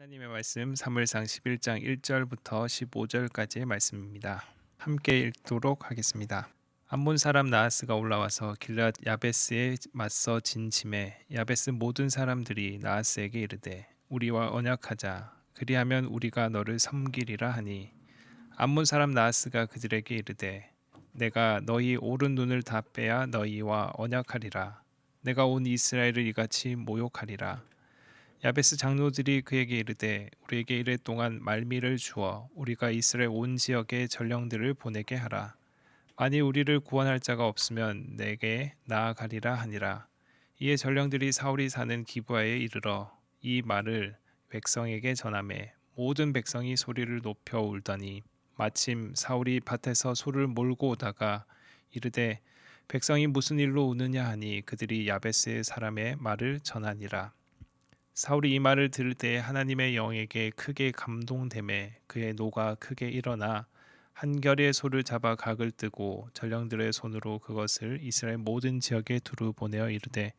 하나님의 말씀 사무엘상 11장 1절부터 15절까지의 말씀입니다. 함께 읽도록 하겠습니다. 암몬 사람 나하스가 올라와서 길랏 야베스에 맞서 진침해 야베스 모든 사람들이 나하스에게 이르되 우리와 언약하자 그리하면 우리가 너를 섬기리라 하니 암몬 사람 나하스가 그들에게 이르되 내가 너희 오른 눈을 다 빼야 너희와 언약하리라. 내가 온 이스라엘을 이같이 모욕하리라. 야베스 장로들이 그에게 이르되 우리에게 이래 동안 말미를 주어 우리가 이스라엘 온 지역에 전령들을 보내게 하라. 만일 우리를 구원할 자가 없으면 내게 나아가리라 하니라. 이에 전령들이 사울이 사는 기브아에 이르러 이 말을 백성에게 전하매 모든 백성이 소리를 높여 울더니 마침 사울이 밭에서 소를 몰고 오다가 이르되 백성이 무슨 일로 우느냐 하니 그들이 야베스의 사람의 말을 전하니라. 사울이 이 말을 들을 때 하나님의 영에게 크게 감동되매 그의 노가 크게 일어나 한 겨레의 소를 잡아 각을 뜨고 전령들의 손으로 그것을 이스라엘 모든 지역에 두루 보내어 이르되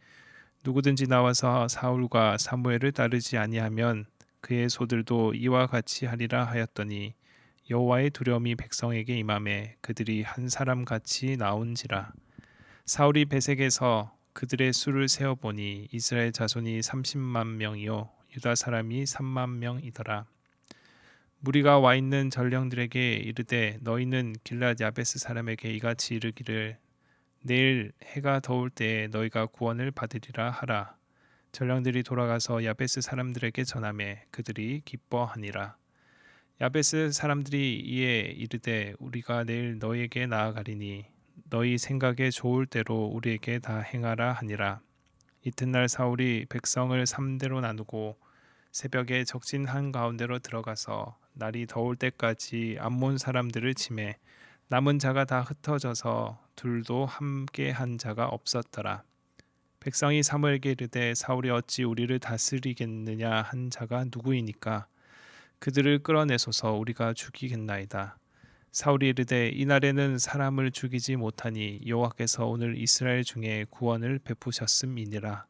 누구든지 나와서 사울과 사무엘을 따르지 아니하면 그의 소들도 이와 같이 하리라 하였더니 여호와의 두려움이 백성에게 임하매 그들이 한 사람 같이 나온지라. 사울이 베색에서 그들의 수를 세어보니 이스라엘 자손이 30만 명이요 유다 사람이 3만 명이더라. 무리가 와 있는 전령들에게 이르되 너희는 길랏 야베스 사람에게 이같이 이르기를 내일 해가 더울 때에 너희가 구원을 받으리라 하라. 전령들이 돌아가서 야베스 사람들에게 전하매 그들이 기뻐하니라. 야베스 사람들이 이에 이르되 우리가 내일 너희에게 나아가리니 너희 생각에 좋을 대로 우리에게 다 행하라 하니라. 이튿날 사울이 백성을 3대로 나누고 새벽에 적진 한가운데로 들어가서 날이 더울 때까지 암몬 사람들을 치매 남은 자가 다 흩어져서 둘도 함께 한 자가 없었더라. 백성이 사무엘에게 이르되 사울이 어찌 우리를 다스리겠느냐 한 자가 누구이니까 그들을 끌어내소서 우리가 죽이겠나이다. 사울이 이르되 이날에는 사람을 죽이지 못하니 여호와께서 오늘 이스라엘 중에 구원을 베푸셨음이니라.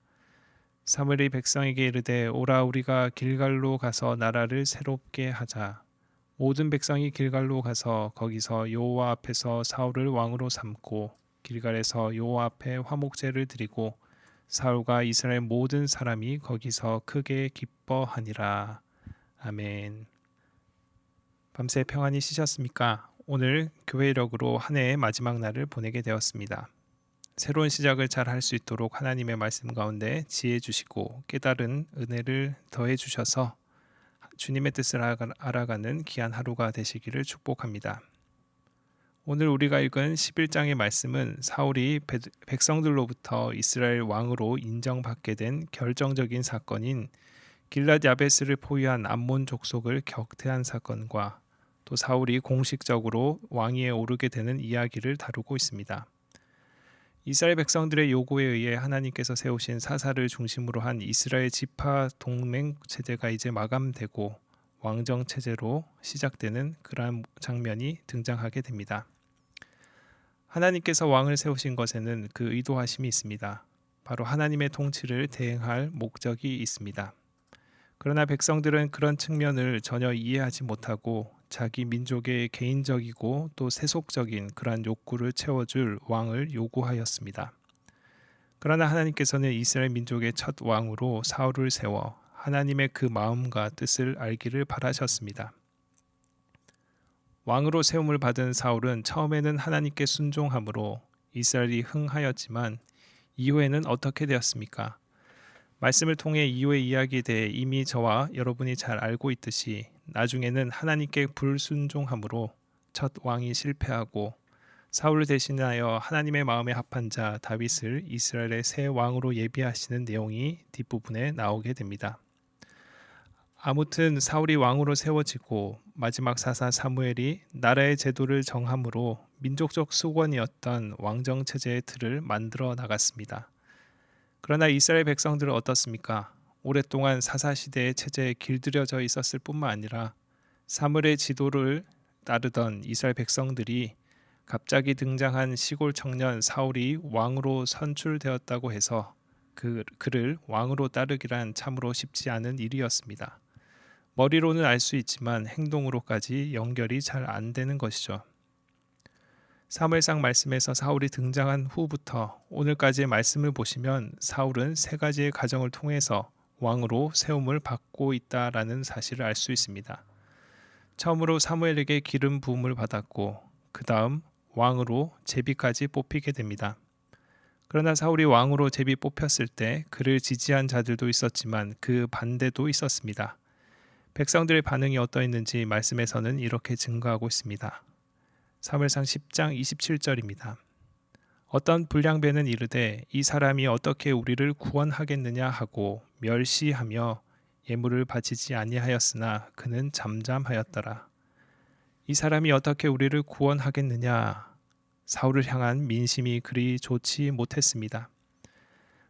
사무엘이 백성에게 이르되 오라 우리가 길갈로 가서 나라를 새롭게 하자. 모든 백성이 길갈로 가서 거기서 여호와 앞에서 사울을 왕으로 삼고 길갈에서 여호와 앞에 화목제를 드리고 사울과 이스라엘 모든 사람이 거기서 크게 기뻐하니라. 아멘. 밤새 평안히 쉬셨습니까? 오늘 교회 이력으로 한 해의 마지막 날을 보내게 되었습니다. 새로운 시작을 잘 할 수 있도록 하나님의 말씀 가운데 지혜 주시고 깨달은 은혜를 더해 주셔서 주님의 뜻을 알아가는 귀한 하루가 되시기를 축복합니다. 오늘 우리가 읽은 11장의 말씀은 사울이 백성들로부터 이스라엘 왕으로 인정받게 된 결정적인 사건인 길랏 야베스를 포위한 암몬 족속을 격퇴한 사건과 또 사울이 공식적으로 왕위에 오르게 되는 이야기를 다루고 있습니다. 이스라엘 백성들의 요구에 의해 하나님께서 세우신 사사를 중심으로 한 이스라엘 지파 동맹 체제가 이제 마감되고 왕정 체제로 시작되는 그러한 장면이 등장하게 됩니다. 하나님께서 왕을 세우신 것에는 그 의도하심이 있습니다. 바로 하나님의 통치를 대행할 목적이 있습니다. 그러나 백성들은 그런 측면을 전혀 이해하지 못하고 자기 민족의 개인적이고 또 세속적인 그러한 욕구를 채워줄 왕을 요구하였습니다. 그러나 하나님께서는 이스라엘 민족의 첫 왕으로 사울을 세워 하나님의 그 마음과 뜻을 알기를 바라셨습니다. 왕으로 세움을 받은 사울은 처음에는 하나님께 순종함으로 이스라엘이 흥하였지만 이후에는 어떻게 되었습니까? 말씀을 통해 이후의 이야기에 대해 이미 저와 여러분이 잘 알고 있듯이 나중에는 하나님께 불순종함으로 첫 왕이 실패하고 사울을 대신하여 하나님의 마음에 합한 자 다윗을 이스라엘의 새 왕으로 예비하시는 내용이 뒷부분에 나오게 됩니다. 아무튼 사울이 왕으로 세워지고 마지막 사사 사무엘이 나라의 제도를 정함으로 민족적 수권이었던 왕정 체제의 틀을 만들어 나갔습니다. 그러나 이스라엘 백성들은 어떻습니까? 오랫동안 사사시대의 체제에 길들여져 있었을 뿐만 아니라 사물의 지도를 따르던 이스라엘 백성들이 갑자기 등장한 시골 청년 사울이 왕으로 선출되었다고 해서 그를 왕으로 따르기란 참으로 쉽지 않은 일이었습니다. 머리로는 알 수 있지만 행동으로까지 연결이 잘 안 되는 것이죠. 사무엘상 말씀에서 사울이 등장한 후부터 오늘까지의 말씀을 보시면 사울은 세 가지의 과정을 통해서 왕으로 세움을 받고 있다라는 사실을 알 수 있습니다. 처음으로 사무엘에게 기름 부음을 받았고 그 다음 왕으로 제비까지 뽑히게 됩니다. 그러나 사울이 왕으로 제비 뽑혔을 때 그를 지지한 자들도 있었지만 그 반대도 있었습니다. 백성들의 반응이 어떠했는지 말씀에서는 이렇게 증거하고 있습니다. 사무엘상 10장 27절입니다. 어떤 불량배는 이르되 이 사람이 어떻게 우리를 구원하겠느냐 하고 멸시하며 예물을 바치지 아니하였으나 그는 잠잠하였더라. 이 사람이 어떻게 우리를 구원하겠느냐. 사울을 향한 민심이 그리 좋지 못했습니다.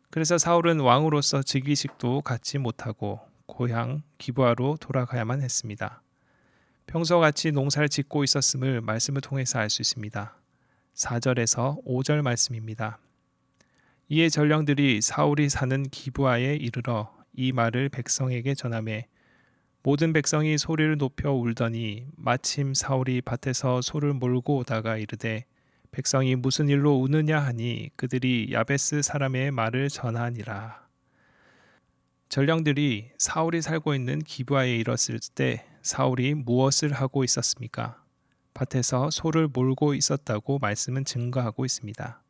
그래서 사울은 왕으로서 즉위식도 갖지 못하고 고향 기브아로 돌아가야만 했습니다. 평소같이 농사를 짓고 있었음을 말씀을 통해서 알 수 있습니다. 4절에서 5절 말씀입니다. 이에 전령들이 사울이 사는 기브아에 이르러 이 말을 백성에게 전하매 모든 백성이 소리를 높여 울더니 마침 사울이 밭에서 소를 몰고 오다가 이르되 백성이 무슨 일로 우느냐 하니 그들이 야베스 사람의 말을 전하니라. 전령들이 사울이 살고 있는 기브아에 이르렀을 때 사울이 무엇을 하고 있었습니까? 밭에서 소를 몰고 있었다고 말씀은 증거하고 있습니다.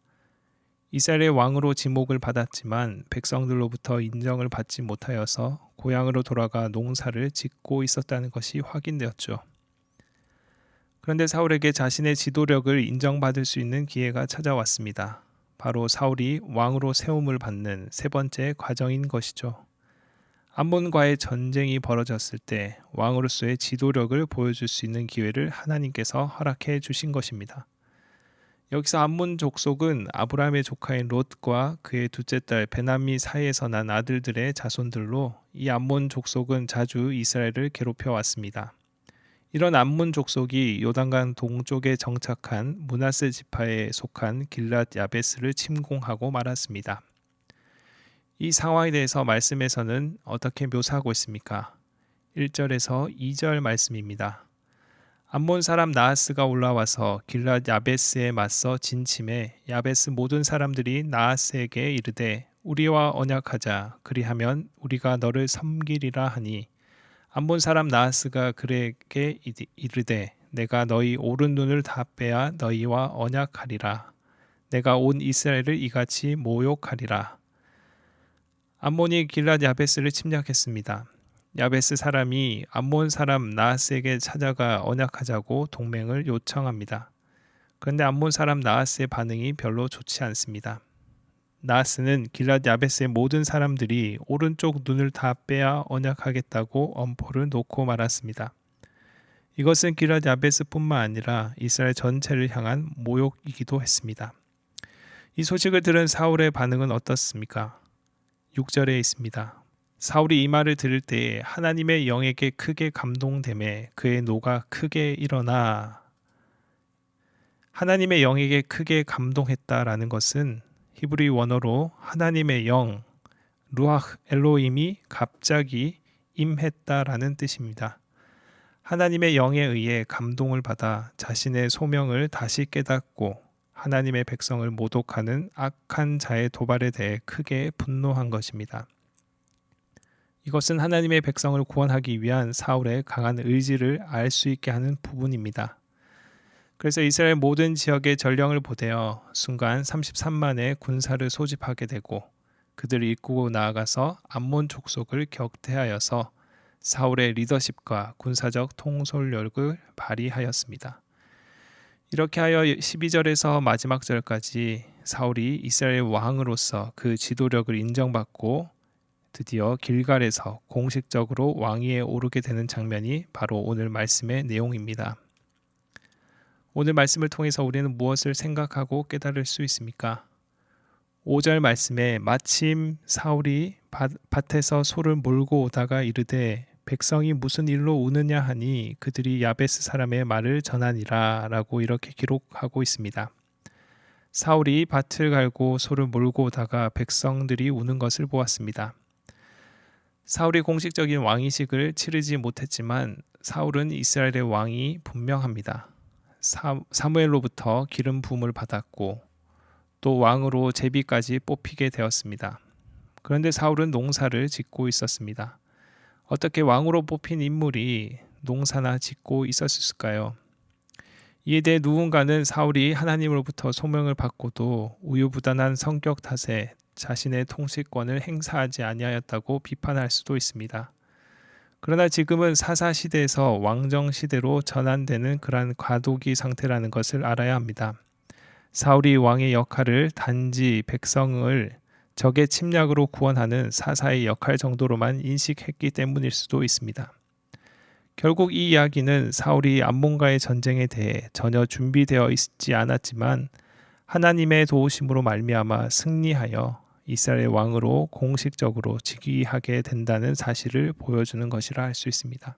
이스라엘의 왕으로 지목을 받았지만 백성들로부터 인정을 받지 못하여서 고향으로 돌아가 농사를 짓고 있었다는 것이 확인되었죠. 그런데 사울에게 자신의 지도력을 인정받을 수 있는 기회가 찾아왔습니다. 바로 사울이 왕으로 세움을 받는 세 번째 과정인 것이죠. 암몬과의 전쟁이 벌어졌을 때 왕으로서의 지도력을 보여줄 수 있는 기회를 하나님께서 허락해 주신 것입니다. 여기서 암몬 족속은 아브라함의 조카인 롯과 그의 둘째 딸 베나미 사이에서 난 아들들의 자손들로 이 암몬 족속은 자주 이스라엘을 괴롭혀 왔습니다. 이런 암몬 족속이 요단강 동쪽에 정착한 므낫세 지파에 속한 길랏 야베스를 침공하고 말았습니다. 이 상황에 대해서 말씀에서는 어떻게 묘사하고 있습니까? 1절에서 2절 말씀입니다. 암몬 사람 나하스가 올라와서 길랏 야베스에 맞서 진침해 야베스 모든 사람들이 나하스에게 이르되 우리와 언약하자 그리하면 우리가 너를 섬기리라 하니 암몬 사람 나하스가 그에게 이르되 내가 너희 오른 눈을 다 빼야 너희와 언약하리라. 내가 온 이스라엘을 이같이 모욕하리라. 암몬이 길랏 야베스를 침략했습니다. 야베스 사람이 암몬 사람 나하스에게 찾아가 언약하자고 동맹을 요청합니다. 그런데 암몬 사람 나하스의 반응이 별로 좋지 않습니다. 나하스는 길랏 야베스의 모든 사람들이 오른쪽 눈을 다 빼야 언약하겠다고 엄포를 놓고 말았습니다. 이것은 길랏 야베스뿐만 아니라 이스라엘 전체를 향한 모욕이기도 했습니다. 이 소식을 들은 사울의 반응은 어떻습니까? 6절에 있습니다. 사울이 이 말을 들을 때에 하나님의 영에게 크게 감동되매 그의 노가 크게 일어나. 하나님의 영에게 크게 감동했다라는 것은 히브리 원어로 하나님의 영, 루ach 엘로힘이 갑자기 임했다라는 뜻입니다. 하나님의 영에 의해 감동을 받아 자신의 소명을 다시 깨닫고 하나님의 백성을 모독하는 악한 자의 도발에 대해 크게 분노한 것입니다. 이것은 하나님의 백성을 구원하기 위한 사울의 강한 의지를 알 수 있게 하는 부분입니다. 그래서 이스라엘 모든 지역에 전령을 보내어 순간 33만의 군사를 소집하게 되고 그들을 이끌고 나아가서 암몬 족속을 격퇴하여서 사울의 리더십과 군사적 통솔력을 발휘하였습니다. 이렇게 하여 12절에서 마지막 절까지 사울이 이스라엘 왕으로서 그 지도력을 인정받고 드디어 길갈에서 공식적으로 왕위에 오르게 되는 장면이 바로 오늘 말씀의 내용입니다. 오늘 말씀을 통해서 우리는 무엇을 생각하고 깨달을 수 있습니까? 5절 말씀에 마침 사울이 밭에서 소를 몰고 오다가 이르되 백성이 무슨 일로 우느냐 하니 그들이 야베스 사람의 말을 전하니라 라고 이렇게 기록하고 있습니다. 사울이 밭을 갈고 소를 몰고 오다가 백성들이 우는 것을 보았습니다. 사울이 공식적인 왕이식을 치르지 못했지만 사울은 이스라엘의 왕이 분명합니다. 사무엘로부터 기름 부음을 받았고 또 왕으로 제비까지 뽑히게 되었습니다. 그런데 사울은 농사를 짓고 있었습니다. 어떻게 왕으로 뽑힌 인물이 농사나 짓고 있었을까요? 이에 대해 누군가는 사울이 하나님으로부터 소명을 받고도 우유부단한 성격 탓에 자신의 통치권을 행사하지 아니하였다고 비판할 수도 있습니다. 그러나 지금은 사사 시대에서 왕정 시대로 전환되는 그러한 과도기 상태라는 것을 알아야 합니다. 사울이 왕의 역할을 단지 백성을 적의 침략으로 구원하는 사사의 역할 정도로만 인식했기 때문일 수도 있습니다. 결국 이 이야기는 사울이 암몬과의 전쟁에 대해 전혀 준비되어 있지 않았지만 하나님의 도우심으로 말미암아 승리하여 이스라엘 왕으로 공식적으로 즉위하게 된다는 사실을 보여주는 것이라 할 수 있습니다.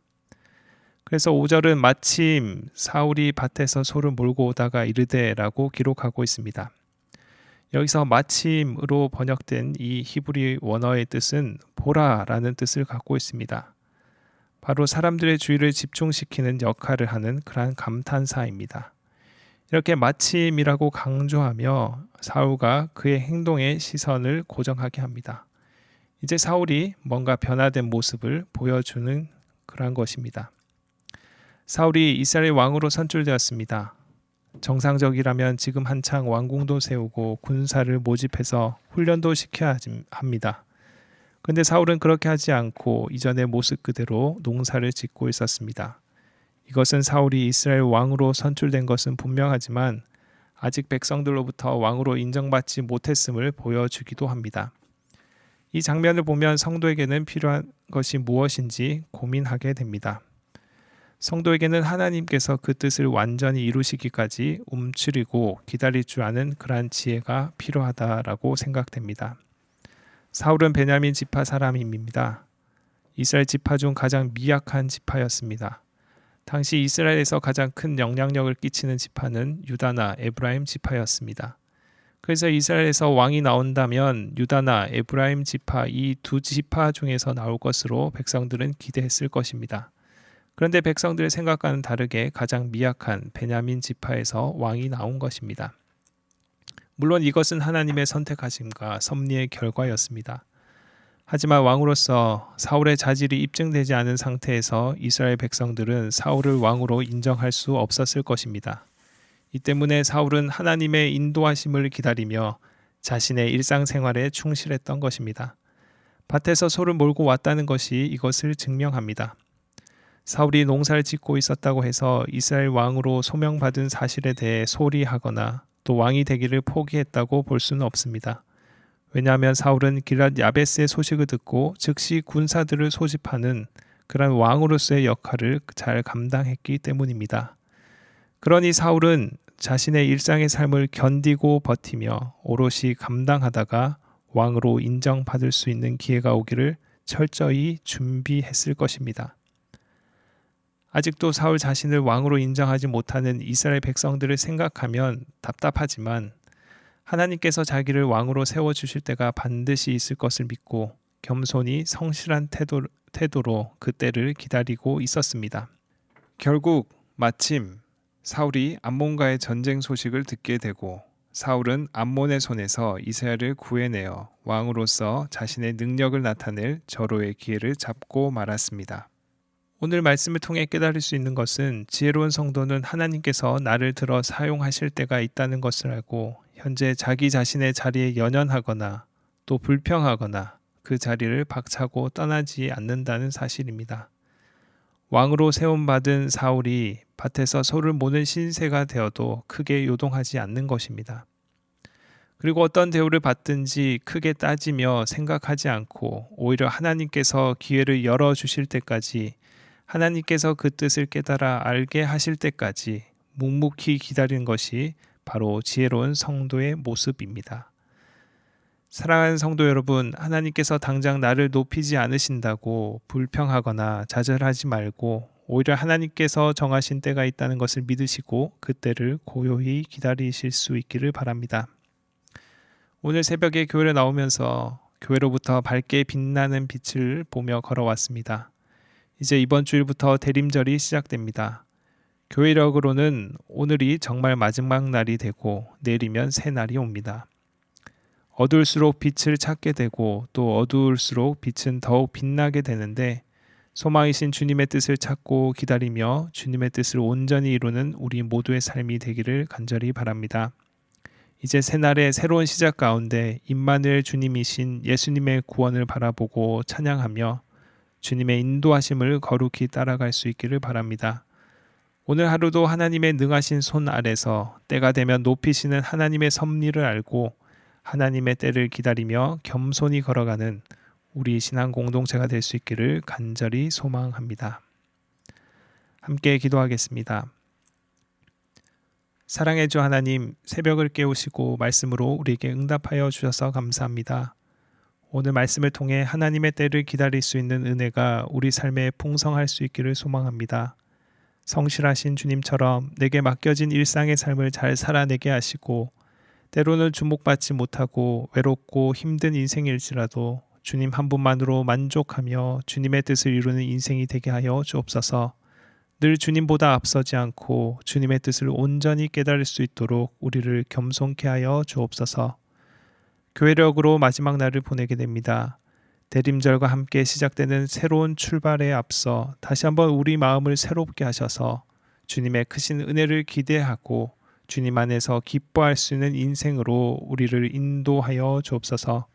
그래서 5절은 마침 사울이 밭에서 소를 몰고 오다가 이르되라고 기록하고 있습니다. 여기서 마침으로 번역된 이 히브리 원어의 뜻은 보라라는 뜻을 갖고 있습니다. 바로 사람들의 주의를 집중시키는 역할을 하는 그러한 감탄사입니다. 이렇게 마침이라고 강조하며 사울과 그의 행동에 시선을 고정하게 합니다. 이제 사울이 뭔가 변화된 모습을 보여주는 그러한 것입니다. 사울이 이스라엘 왕으로 선출되었습니다. 정상적이라면 지금 한창 왕궁도 세우고 군사를 모집해서 훈련도 시켜야 합니다. 그런데 사울은 그렇게 하지 않고 이전의 모습 그대로 농사를 짓고 있었습니다. 이것은 사울이 이스라엘 왕으로 선출된 것은 분명하지만 아직 백성들로부터 왕으로 인정받지 못했음을 보여주기도 합니다. 이 장면을 보면 성도에게는 필요한 것이 무엇인지 고민하게 됩니다. 성도에게는 하나님께서 그 뜻을 완전히 이루시기까지 움츠리고 기다릴 줄 아는 그러한 지혜가 필요하다라고 생각됩니다. 사울은 베냐민 지파 사람입니다. 이스라엘 지파 중 가장 미약한 지파였습니다. 당시 이스라엘에서 가장 큰 영향력을 끼치는 지파는 유다나 에브라임 지파였습니다. 그래서 이스라엘에서 왕이 나온다면 유다나 에브라임 지파 이 두 지파 중에서 나올 것으로 백성들은 기대했을 것입니다. 그런데 백성들의 생각과는 다르게 가장 미약한 베냐민 지파에서 왕이 나온 것입니다. 물론 이것은 하나님의 선택하심과 섭리의 결과였습니다. 하지만 왕으로서 사울의 자질이 입증되지 않은 상태에서 이스라엘 백성들은 사울을 왕으로 인정할 수 없었을 것입니다. 이 때문에 사울은 하나님의 인도하심을 기다리며 자신의 일상생활에 충실했던 것입니다. 밭에서 소를 몰고 왔다는 것이 이것을 증명합니다. 사울이 농사를 짓고 있었다고 해서 이스라엘 왕으로 소명받은 사실에 대해 소리하거나 또 왕이 되기를 포기했다고 볼 수는 없습니다. 왜냐하면 사울은 길랏 야베스의 소식을 듣고 즉시 군사들을 소집하는 그런 왕으로서의 역할을 잘 감당했기 때문입니다. 그러니 사울은 자신의 일상의 삶을 견디고 버티며 오롯이 감당하다가 왕으로 인정받을 수 있는 기회가 오기를 철저히 준비했을 것입니다. 아직도 사울 자신을 왕으로 인정하지 못하는 이스라엘 백성들을 생각하면 답답하지만 하나님께서 자기를 왕으로 세워주실 때가 반드시 있을 것을 믿고 겸손히 성실한 태도로 그 때를 기다리고 있었습니다. 결국 마침 사울이 암몬과의 전쟁 소식을 듣게 되고 사울은 암몬의 손에서 이스라엘을 구해내어 왕으로서 자신의 능력을 나타낼 절호의 기회를 잡고 말았습니다. 오늘 말씀을 통해 깨달을 수 있는 것은 지혜로운 성도는 하나님께서 나를 들어 사용하실 때가 있다는 것을 알고 현재 자기 자신의 자리에 연연하거나 또 불평하거나 그 자리를 박차고 떠나지 않는다는 사실입니다. 왕으로 세움받은 사울이 밭에서 소를 모는 신세가 되어도 크게 요동하지 않는 것입니다. 그리고 어떤 대우를 받든지 크게 따지며 생각하지 않고 오히려 하나님께서 기회를 열어주실 때까지 하나님께서 그 뜻을 깨달아 알게 하실 때까지 묵묵히 기다리는 것이 바로 지혜로운 성도의 모습입니다. 사랑하는 성도 여러분, 하나님께서 당장 나를 높이지 않으신다고 불평하거나 좌절하지 말고 오히려 하나님께서 정하신 때가 있다는 것을 믿으시고 그 때를 고요히 기다리실 수 있기를 바랍니다. 오늘 새벽에 교회에 나오면서 교회로부터 밝게 빛나는 빛을 보며 걸어왔습니다. 이제 이번 주일부터 대림절이 시작됩니다. 교회력으로는 오늘이 정말 마지막 날이 되고 내일이면 새 날이 옵니다. 어두울수록 빛을 찾게 되고 또 어두울수록 빛은 더욱 빛나게 되는데 소망이신 주님의 뜻을 찾고 기다리며 주님의 뜻을 온전히 이루는 우리 모두의 삶이 되기를 간절히 바랍니다. 이제 새날의 새로운 시작 가운데 임마누엘 주님이신 예수님의 구원을 바라보고 찬양하며 주님의 인도하심을 거룩히 따라갈 수 있기를 바랍니다. 오늘 하루도 하나님의 능하신 손 아래서 때가 되면 높이시는 하나님의 섭리를 알고 하나님의 때를 기다리며 겸손히 걸어가는 우리 신앙 공동체가 될 수 있기를 간절히 소망합니다. 함께 기도하겠습니다. 사랑의 주 하나님, 새벽을 깨우시고 말씀으로 우리에게 응답하여 주셔서 감사합니다. 오늘 말씀을 통해 하나님의 때를 기다릴 수 있는 은혜가 우리 삶에 풍성할 수 있기를 소망합니다. 성실하신 주님처럼 내게 맡겨진 일상의 삶을 잘 살아내게 하시고 때로는 주목받지 못하고 외롭고 힘든 인생일지라도 주님 한 분만으로 만족하며 주님의 뜻을 이루는 인생이 되게 하여 주옵소서. 늘 주님보다 앞서지 않고 주님의 뜻을 온전히 깨달을 수 있도록 우리를 겸손케 하여 주옵소서. 교회력으로 마지막 날을 보내게 됩니다. 대림절과 함께 시작되는 새로운 출발에 앞서 다시 한번 우리 마음을 새롭게 하셔서 주님의 크신 은혜를 기대하고 주님 안에서 기뻐할 수 있는 인생으로 우리를 인도하여 주옵소서.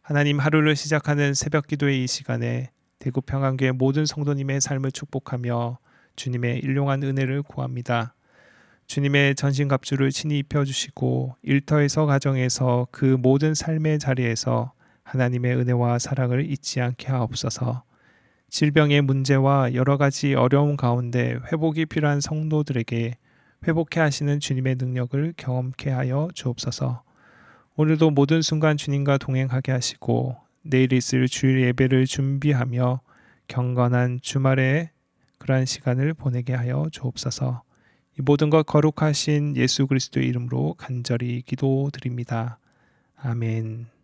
하나님, 하루를 시작하는 새벽 기도의 이 시간에 대구 평안교회 모든 성도님의 삶을 축복하며 주님의 일용한 은혜를 구합니다. 주님의 전신갑주를 친히 입혀주시고 일터에서 가정에서 그 모든 삶의 자리에서 하나님의 은혜와 사랑을 잊지 않게 하옵소서. 질병의 문제와 여러 가지 어려움 가운데 회복이 필요한 성도들에게 회복해 하시는 주님의 능력을 경험케 하여 주옵소서. 오늘도 모든 순간 주님과 동행하게 하시고 내일 있을 주일 예배를 준비하며 경건한 주말에 그러한 시간을 보내게 하여 주옵소서. 이 모든 것 거룩하신 예수 그리스도의 이름으로 간절히 기도드립니다. 아멘.